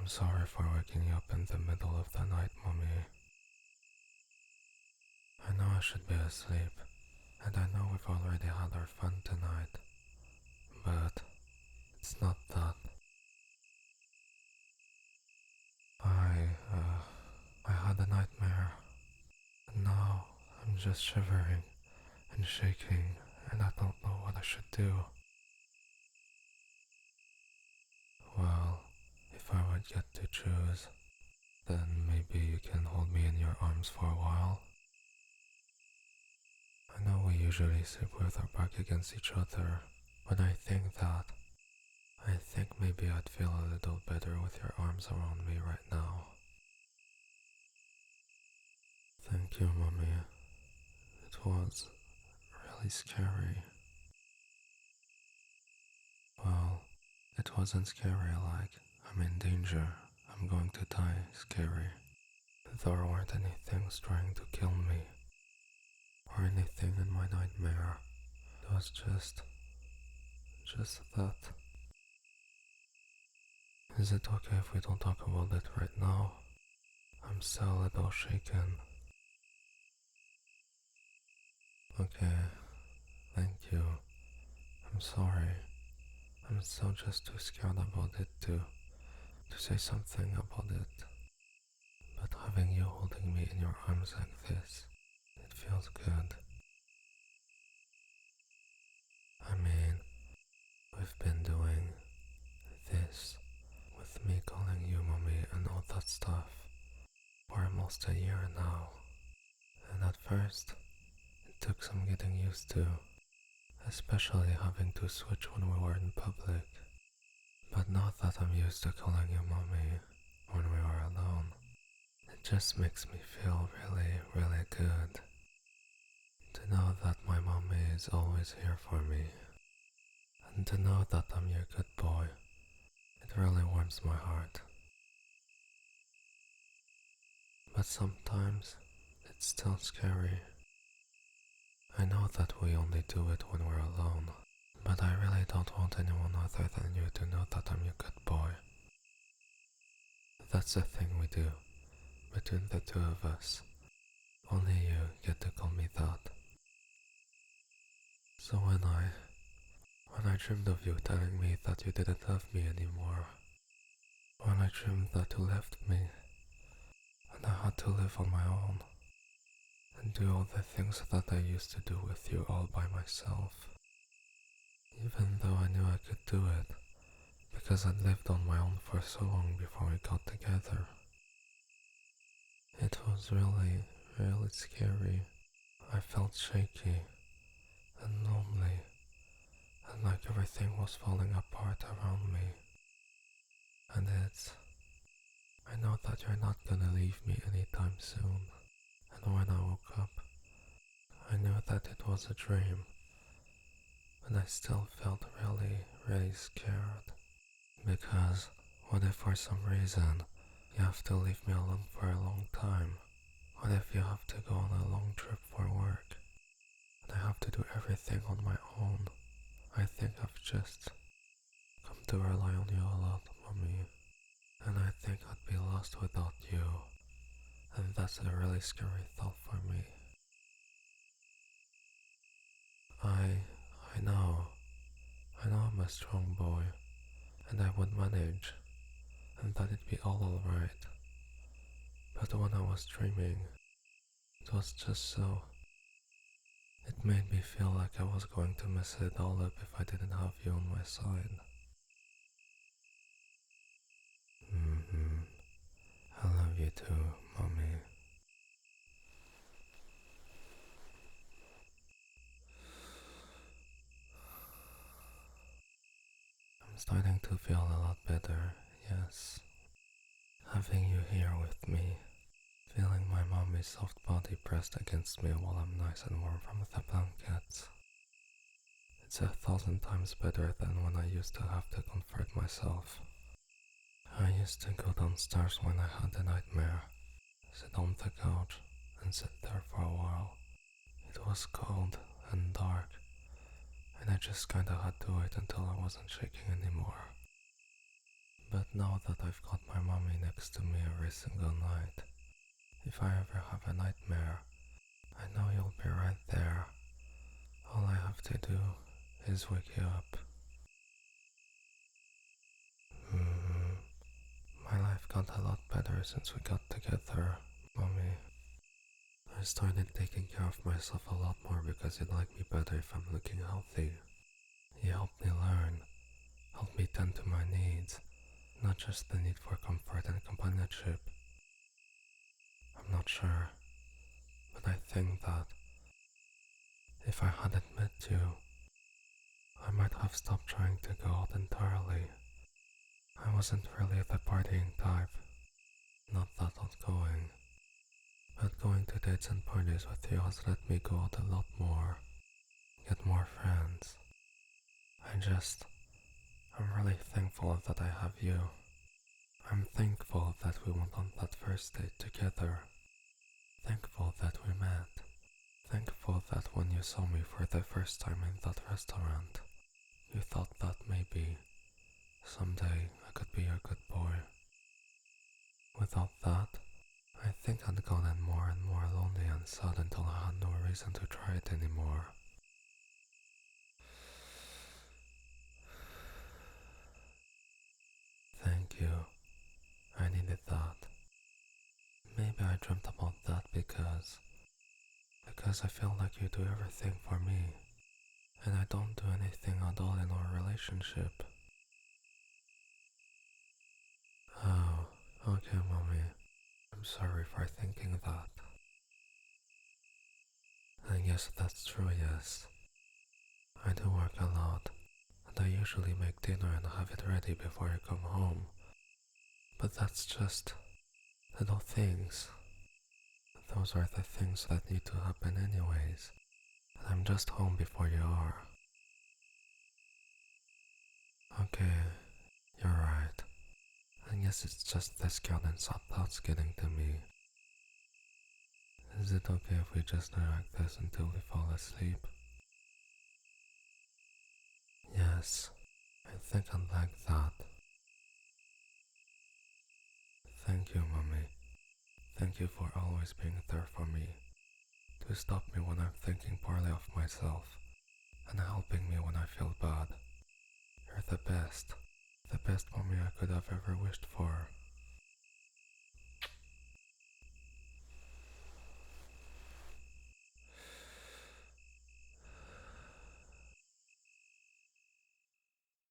I'm sorry for waking you up in the middle of the night, Mommy. I know I should be asleep, and I know we've already had our fun tonight, but it's not that. I had a nightmare, and now I'm just shivering and shaking, and I don't know what I should do. Well, if I would get to choose, then maybe you can hold me in your arms for a while. I know we usually sleep with our back against each other, but I think maybe I'd feel a little better with your arms around me right now. Thank you, Mommy. It was really scary. Well, it wasn't scary like I'm in danger, I'm going to die scary. There weren't any things trying to kill me, or anything in my nightmare. It was just that. Is it okay if we don't talk about it right now? I'm still a little shaken. Okay, thank you. I'm sorry. I'm still just too scared about it to say something about it. But having you holding me in your arms like this, it feels good. I mean, we've been doing this with me calling you Mommy and all that stuff for almost a year now. And at first, it took some getting used to, especially having to switch when we were in public. But now that I'm used to calling you Mommy when we are alone, it just makes me feel really, really good to know that my Mommy is always here for me, and to know that I'm your good boy. It really warms my heart. But sometimes it's still scary. I know that we only do it when we're alone, but I really don't want anyone other than you to know that I'm your good boy. That's the thing we do, between the two of us. Only you get to call me that. So when I dreamed of you telling me that you didn't love me anymore, when I dreamed that you left me, and I had to live on my own, and do all the things that I used to do with you all by myself, even though I knew I could do it, because I'd lived on my own for so long before we got together. It was really, really scary. I felt shaky and lonely, and like everything was falling apart around me. And I know that you're not gonna leave me anytime soon. And when I woke up, I knew that it was a dream, but I still felt really, really scared. Because what if for some reason you have to leave me alone for a long time? What if you have to go on a long trip for work, and I have to do everything on my own? I think I've just come to rely on you a lot, Mommy, and I think I'd be lost without you, and that's a really scary thought for me. I know I'm a strong boy, and I would manage, and that it'd be all alright. But when I was dreaming, it was just so... It made me feel like I was going to mess it all up if I didn't have you on my side. I love you too, Mommy. I'm starting to feel a lot better, yes. Having you here with me, feeling my mommy's soft body pressed against me while I'm nice and warm from the blankets. It's 1,000 times better than when I used to have to comfort myself. I used to go downstairs when I had a nightmare, sit on the couch, and sit there for a while. It was cold and dark, and I just kinda had to wait until I wasn't shaking anymore. But now that I've got my mommy next to me every single night, if I ever have a nightmare, I know you'll be right there. All I have to do is wake you up. Hmm. My life got a lot better since we got together, mommy. I started taking care of myself a lot more because you'd like me better if I'm looking healthy. You helped me learn, helped me tend to my needs, not just the need for comfort and companionship. I'm not sure, but I think that if I hadn't met you, I might have stopped trying to go out entirely. I wasn't really the partying type, not that outgoing, but going to dates and parties with you has let me go out a lot more, get more friends. I'm really thankful that I have you. I'm thankful that we went on that first date together. Thankful that we met. Thankful that when you saw me for the first time in that restaurant, you thought that maybe someday I could be your good boy. Without that, I think I'd gotten more and more lonely and sad until I had no reason to try it anymore. Thank you. I needed that. Maybe I dreamt about that because I feel like you do everything for me, and I don't do anything at all in our relationship. Oh, okay, mommy. I'm sorry for thinking that. I guess that's true, yes. I do work a lot, and I usually make dinner and have it ready before I come home. But that's just little things. Those are the things that need to happen anyways. And I'm just home before you are. Okay, you're right. I guess it's just this guilt and sad thoughts getting to me. Is it okay if we just do like this until we fall asleep? Yes, I think I'd like that. Thank you, mommy. Thank you for always being there for me, to stop me when I'm thinking poorly of myself, and helping me when I feel bad. You're the best mommy I could have ever wished for.